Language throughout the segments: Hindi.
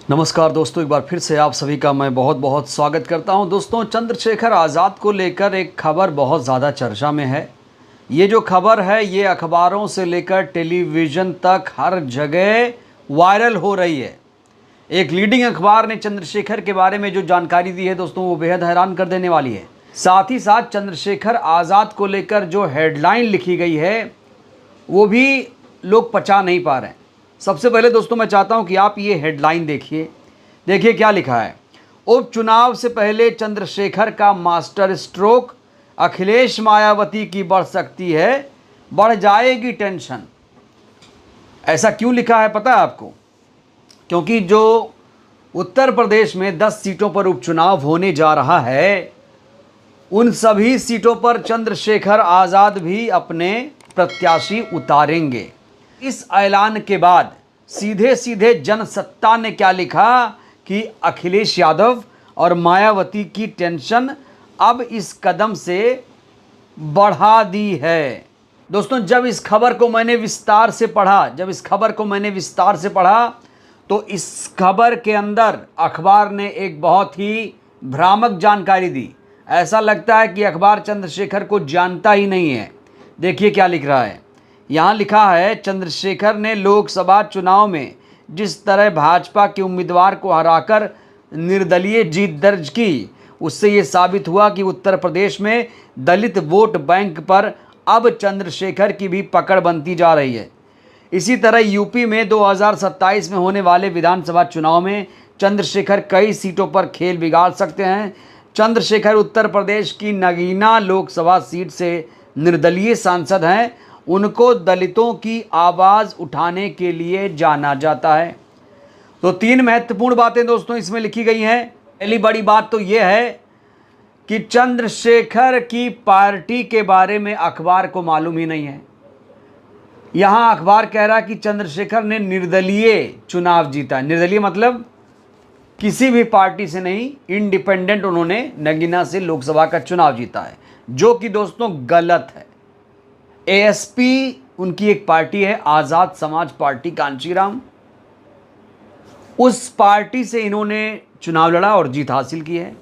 नमस्कार दोस्तों, एक बार फिर से आप सभी का मैं बहुत बहुत स्वागत करता हूं। दोस्तों, चंद्रशेखर आज़ाद को लेकर एक खबर बहुत ज़्यादा चर्चा में है। ये जो खबर है ये अखबारों से लेकर टेलीविज़न तक हर जगह वायरल हो रही है। एक लीडिंग अखबार ने चंद्रशेखर के बारे में जो जानकारी दी है दोस्तों, वो बेहद हैरान कर देने वाली है। साथ ही साथ चंद्रशेखर आज़ाद को लेकर जो हेडलाइन लिखी गई है वो भी लोग पचा नहीं पा रहे हैं। सबसे पहले दोस्तों मैं चाहता हूं कि आप ये हेडलाइन देखिए क्या लिखा है। उपचुनाव से पहले चंद्रशेखर का मास्टर स्ट्रोक, अखिलेश मायावती की बढ़ सकती है, बढ़ जाएगी टेंशन। ऐसा क्यों लिखा है पता है आपको? क्योंकि जो उत्तर प्रदेश में 10 सीटों पर उपचुनाव होने जा रहा है, उन सभी सीटों पर चंद्रशेखर आज़ाद भी अपने प्रत्याशी उतारेंगे। इस ऐलान के बाद सीधे सीधे जनसत्ता ने क्या लिखा कि अखिलेश यादव और मायावती की टेंशन अब इस कदम से बढ़ा दी है। दोस्तों, जब इस खबर को मैंने विस्तार से पढ़ा तो इस खबर के अंदर अखबार ने एक बहुत ही भ्रामक जानकारी दी। ऐसा लगता है कि अखबार चंद्रशेखर को जानता ही नहीं है। देखिए क्या लिख रहा है। यहाँ लिखा है, चंद्रशेखर ने लोकसभा चुनाव में जिस तरह भाजपा के उम्मीदवार को हराकर निर्दलीय जीत दर्ज की, उससे ये साबित हुआ कि उत्तर प्रदेश में दलित वोट बैंक पर अब चंद्रशेखर की भी पकड़ बनती जा रही है। इसी तरह यूपी में 2027 में होने वाले विधानसभा चुनाव में चंद्रशेखर कई सीटों पर खेल बिगाड़ सकते हैं। चंद्रशेखर उत्तर प्रदेश की नगीना लोकसभा सीट से निर्दलीय सांसद हैं। उनको दलितों की आवाज़ उठाने के लिए जाना जाता है। तो 3 महत्वपूर्ण बातें दोस्तों इसमें लिखी गई हैं। पहली बड़ी बात तो यह है कि चंद्रशेखर की पार्टी के बारे में अखबार को मालूम ही नहीं है। यहाँ अखबार कह रहा है कि चंद्रशेखर ने निर्दलीय चुनाव जीता। निर्दलीय मतलब किसी भी पार्टी से नहीं, इंडिपेंडेंट उन्होंने नगीना से लोकसभा का चुनाव जीता है, जो कि दोस्तों गलत है। एएसपी उनकी एक पार्टी है, आज़ाद समाज पार्टी कांचीराम। उस पार्टी से इन्होंने चुनाव लड़ा और जीत हासिल की है।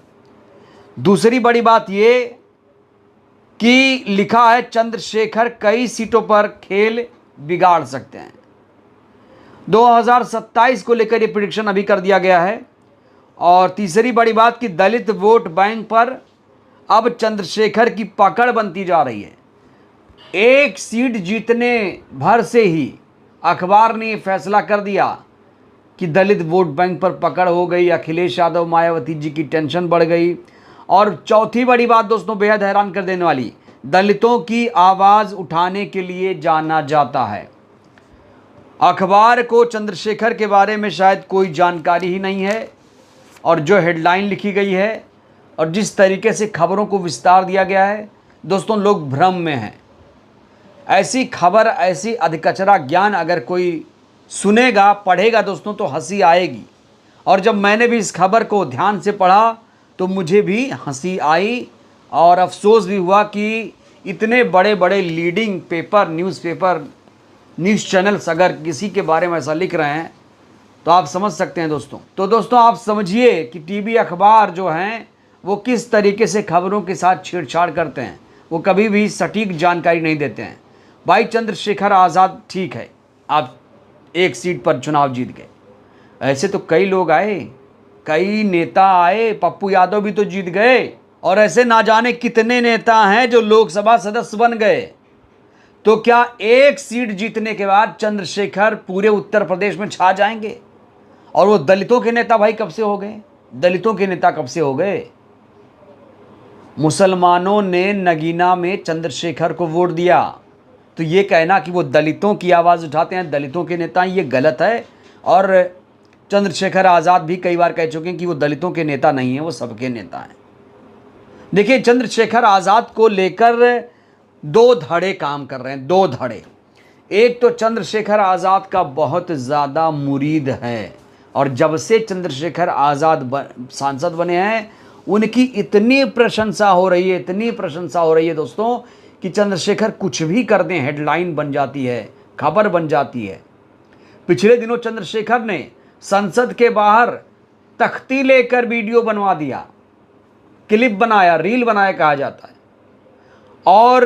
दूसरी बड़ी बात ये कि लिखा है चंद्रशेखर कई सीटों पर खेल बिगाड़ सकते हैं। 2027 को लेकर ये प्रेडिक्शन अभी कर दिया गया है। और तीसरी बड़ी बात कि दलित वोट बैंक पर अब चंद्रशेखर की पकड़ बनती जा रही है। एक सीट जीतने भर से ही अखबार ने फैसला कर दिया कि दलित वोट बैंक पर पकड़ हो गई, अखिलेश यादव मायावती जी की टेंशन बढ़ गई। और चौथी बड़ी बात दोस्तों बेहद हैरान कर देने वाली, दलितों की आवाज़ उठाने के लिए जाना जाता है। अखबार को चंद्रशेखर के बारे में शायद कोई जानकारी ही नहीं है, और जो हेडलाइन लिखी गई है और जिस तरीके से खबरों को विस्तार दिया गया है दोस्तों, लोग भ्रम में हैं। ऐसी खबर, ऐसी अधकचरा ज्ञान अगर कोई सुनेगा, पढ़ेगा दोस्तों, तो हंसी आएगी। और जब मैंने भी इस खबर को ध्यान से पढ़ा तो मुझे भी हंसी आई और अफसोस भी हुआ कि इतने बड़े बड़े लीडिंग पेपर, न्यूज़ चैनल्स अगर किसी के बारे में ऐसा लिख रहे हैं तो आप समझ सकते हैं दोस्तों। तो दोस्तों आप समझिए कि टीवी अखबार जो हैं वो किस तरीके से खबरों के साथ छेड़छाड़ करते हैं। वो कभी भी सटीक जानकारी नहीं देते हैं। भाई चंद्रशेखर आज़ाद ठीक है, आप एक सीट पर चुनाव जीत गए। ऐसे तो कई लोग आए, कई नेता आए, पप्पू यादव भी तो जीत गए। और ऐसे ना जाने कितने नेता हैं जो लोकसभा सदस्य बन गए। तो क्या एक सीट जीतने के बाद चंद्रशेखर पूरे उत्तर प्रदेश में छा जाएंगे? और वो दलितों के नेता भाई कब से हो गए? दलितों के नेता कब से हो गए? मुसलमानों ने नगीना में चंद्रशेखर को वोट दिया, तो ये कहना कि वो दलितों की आवाज़ उठाते हैं, दलितों के नेता, ये गलत है। और चंद्रशेखर आज़ाद भी कई बार कह चुके हैं कि वो दलितों के नेता नहीं हैं, वो सबके नेता हैं। देखिए, चंद्रशेखर आज़ाद को लेकर 2 धड़े काम कर रहे हैं, 2 धड़े। एक तो चंद्रशेखर आज़ाद का बहुत ज़्यादा मुरीद है, और जब से चंद्रशेखर आज़ाद सांसद बने हैं उनकी इतनी प्रशंसा हो रही है दोस्तों कि चंद्रशेखर कुछ भी कर दें हेडलाइन बन जाती है, खबर बन जाती है। पिछले दिनों चंद्रशेखर ने संसद के बाहर तख्ती लेकर वीडियो बनवा दिया, क्लिप बनाया, रील बनाया कहा जाता है। और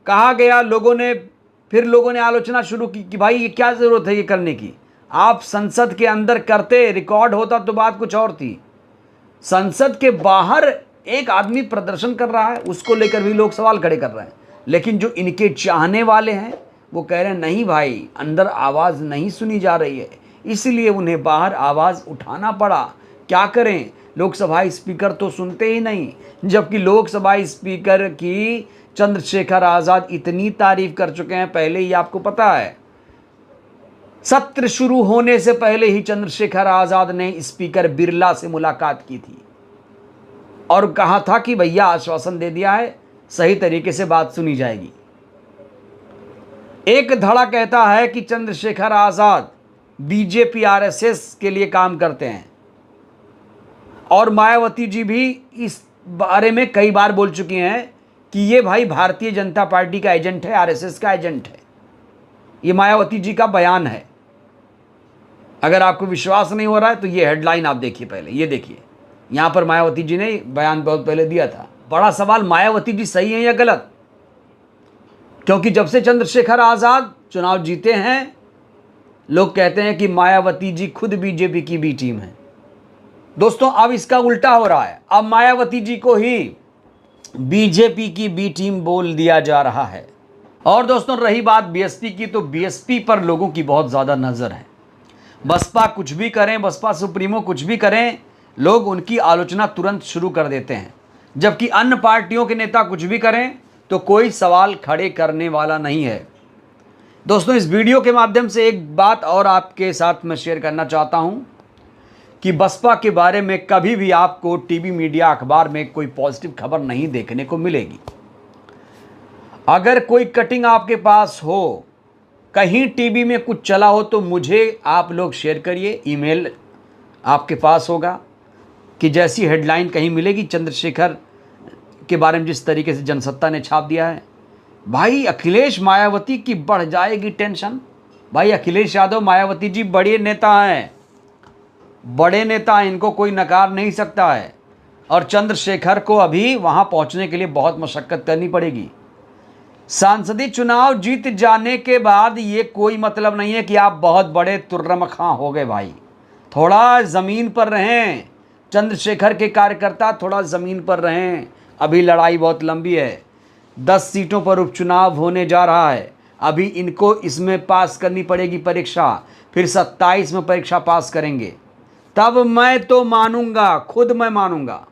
कहा गया, लोगों ने आलोचना शुरू की कि भाई ये क्या ज़रूरत है ये करने की, आप संसद के अंदर करते, रिकॉर्ड होता तो बात कुछ और थी। संसद के बाहर एक आदमी प्रदर्शन कर रहा है, उसको लेकर भी लोग सवाल खड़े कर रहे हैं। लेकिन जो इनके चाहने वाले हैं वो कह रहे हैं नहीं भाई, अंदर आवाज़ नहीं सुनी जा रही है, इसलिए उन्हें बाहर आवाज़ उठाना पड़ा। क्या करें, लोकसभा स्पीकर तो सुनते ही नहीं, जबकि लोकसभा स्पीकर की चंद्रशेखर आज़ाद इतनी तारीफ कर चुके हैं पहले ही, आपको पता है। सत्र शुरू होने से पहले ही चंद्रशेखर आज़ाद ने स्पीकर बिरला से मुलाकात की थी और कहा था कि भैया आश्वासन दे दिया है, सही तरीके से बात सुनी जाएगी। एक धड़ा कहता है कि चंद्रशेखर आज़ाद बीजेपी आरएसएस के लिए काम करते हैं, और मायावती जी भी इस बारे में कई बार बोल चुकी हैं कि ये भाई भारतीय जनता पार्टी का एजेंट है, आरएसएस का एजेंट है। ये मायावती जी का बयान है। अगर आपको विश्वास नहीं हो रहा है तो ये हेडलाइन आप देखिए, पहले ये देखिए, यहाँ पर मायावती जी ने बयान बहुत पहले दिया था। बड़ा सवाल, मायावती जी सही है या गलत? क्योंकि जब से चंद्रशेखर आज़ाद चुनाव जीते हैं, लोग कहते हैं कि मायावती जी खुद बीजेपी की बी टीम है। दोस्तों, अब इसका उल्टा हो रहा है, अब मायावती जी को ही बीजेपी की बी टीम बोल दिया जा रहा है। और दोस्तों, रही बात बीएसपी की, तो बीएसपी पर लोगों की बहुत ज़्यादा नज़र है। बसपा कुछ भी करें, बसपा सुप्रीमो कुछ भी करें, लोग उनकी आलोचना तुरंत शुरू कर देते हैं, जबकि अन्य पार्टियों के नेता कुछ भी करें तो कोई सवाल खड़े करने वाला नहीं है। दोस्तों, इस वीडियो के माध्यम से एक बात और आपके साथ मैं शेयर करना चाहता हूं कि बसपा के बारे में कभी भी आपको टीवी, मीडिया, अखबार में कोई पॉजिटिव खबर नहीं देखने को मिलेगी। अगर कोई कटिंग आपके पास हो, कहीं टीवी में कुछ चला हो, तो मुझे आप लोग शेयर करिए। ईमेल आपके पास होगा कि जैसी हेडलाइन कहीं मिलेगी चंद्रशेखर के बारे में, जिस तरीके से जनसत्ता ने छाप दिया है, भाई अखिलेश मायावती की बढ़ जाएगी टेंशन। भाई अखिलेश यादव, मायावती जी बड़े नेता हैं, बड़े नेता हैं, इनको कोई नकार नहीं सकता है। और चंद्रशेखर को अभी वहां पहुंचने के लिए बहुत मशक्कत करनी पड़ेगी। सांसदीय चुनाव जीत जाने के बाद ये कोई मतलब नहीं है कि आप बहुत बड़े तुर्रमखां हो गए। भाई थोड़ा ज़मीन पर रहें, चंद्रशेखर के कार्यकर्ता थोड़ा ज़मीन पर रहें। अभी लड़ाई बहुत लंबी है, 10 सीटों पर उपचुनाव होने जा रहा है। अभी इनको इसमें पास करनी पड़ेगी परीक्षा, फिर 27 में परीक्षा पास करेंगे, तब मैं तो मानूंगा, खुद मैं मानूंगा।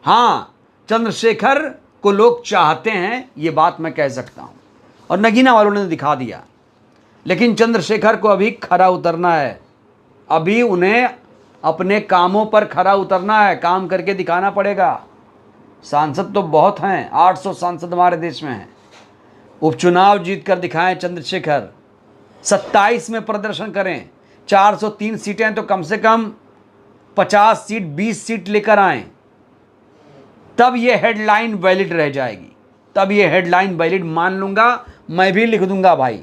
हाँ, चंद्रशेखर को लोग चाहते हैं, ये बात मैं कह सकता हूँ, और नगीना वालों ने दिखा दिया। लेकिन चंद्रशेखर को अभी खरा उतरना है, अभी उन्हें अपने कामों पर खरा उतरना है, काम करके दिखाना पड़ेगा। सांसद तो बहुत हैं, 800 सांसद हमारे देश में हैं। उपचुनाव जीत कर दिखाएं चंद्रशेखर, 27 में प्रदर्शन करें, 403 सीटें हैं तो कम से कम 50 सीट, 20 सीट लेकर आएं, तब ये हेडलाइन वैलिड रह जाएगी, तब ये हेडलाइन वैलिड मान लूंगा, मैं भी लिख दूंगा भाई।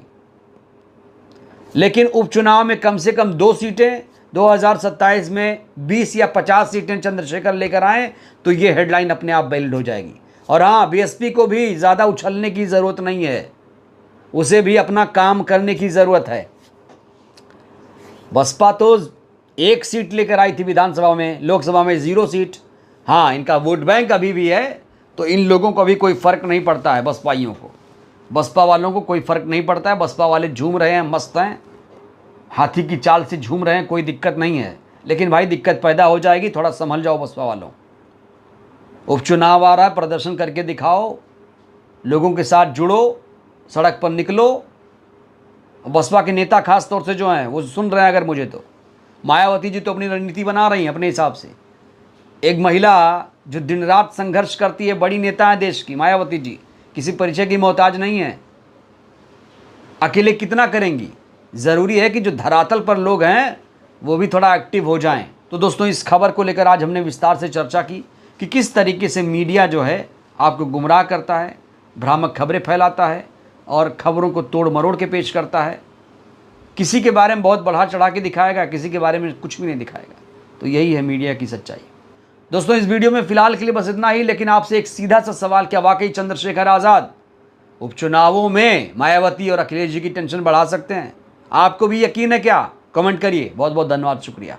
लेकिन उपचुनाव में कम से कम 2 सीटें, 2027 में 20 या 50 सीटें चंद्रशेखर लेकर आए तो ये हेडलाइन अपने आप वैलिड हो जाएगी। और हाँ, बीएसपी को भी ज़्यादा उछलने की ज़रूरत नहीं है, उसे भी अपना काम करने की ज़रूरत है। बसपा तो 1 सीट लेकर आई थी विधानसभा में, लोकसभा में 0 सीट। हाँ, इनका वोट बैंक अभी भी है, तो इन लोगों को अभी कोई फ़र्क नहीं पड़ता है, बसपाइयों को, बसपा वालों को कोई फ़र्क नहीं पड़ता है। बसपा वाले झूम रहे हैं, मस्त हैं, हाथी की चाल से झूम रहे हैं, कोई दिक्कत नहीं है। लेकिन भाई दिक्कत पैदा हो जाएगी, थोड़ा संभल जाओ बसपा वालों। उपचुनाव आ रहा है, प्रदर्शन करके दिखाओ, लोगों के साथ जुड़ो, सड़क पर निकलो। बसपा के नेता खास तौर से जो हैं वो सुन रहे हैं अगर मुझे, तो मायावती जी तो अपनी रणनीति बना रही हैं अपने हिसाब से। एक महिला जो दिन रात संघर्ष करती है, बड़ी नेता है देश की, मायावती जी किसी परिचय की मोहताज नहीं है। अकेले कितना करेंगी, ज़रूरी है कि जो धरातल पर लोग हैं वो भी थोड़ा एक्टिव हो जाएं। तो दोस्तों, इस खबर को लेकर आज हमने विस्तार से चर्चा की कि किस तरीके से मीडिया जो है आपको गुमराह करता है, भ्रामक खबरें फैलाता है और खबरों को तोड़ मरोड़ के पेश करता है। किसी के बारे में बहुत बढ़ा चढ़ा के दिखाएगा, किसी के बारे में कुछ भी नहीं दिखाएगा। तो यही है मीडिया की सच्चाई। दोस्तों इस वीडियो में फिलहाल के लिए बस इतना ही, लेकिन आपसे एक सीधा सा सवाल, क्या वाकई चंद्रशेखर आज़ाद उपचुनावों में मायावती और अखिलेश जी की टेंशन बढ़ा सकते हैं? आपको भी यकीन है क्या? कमेंट करिए। बहुत बहुत धन्यवाद, शुक्रिया।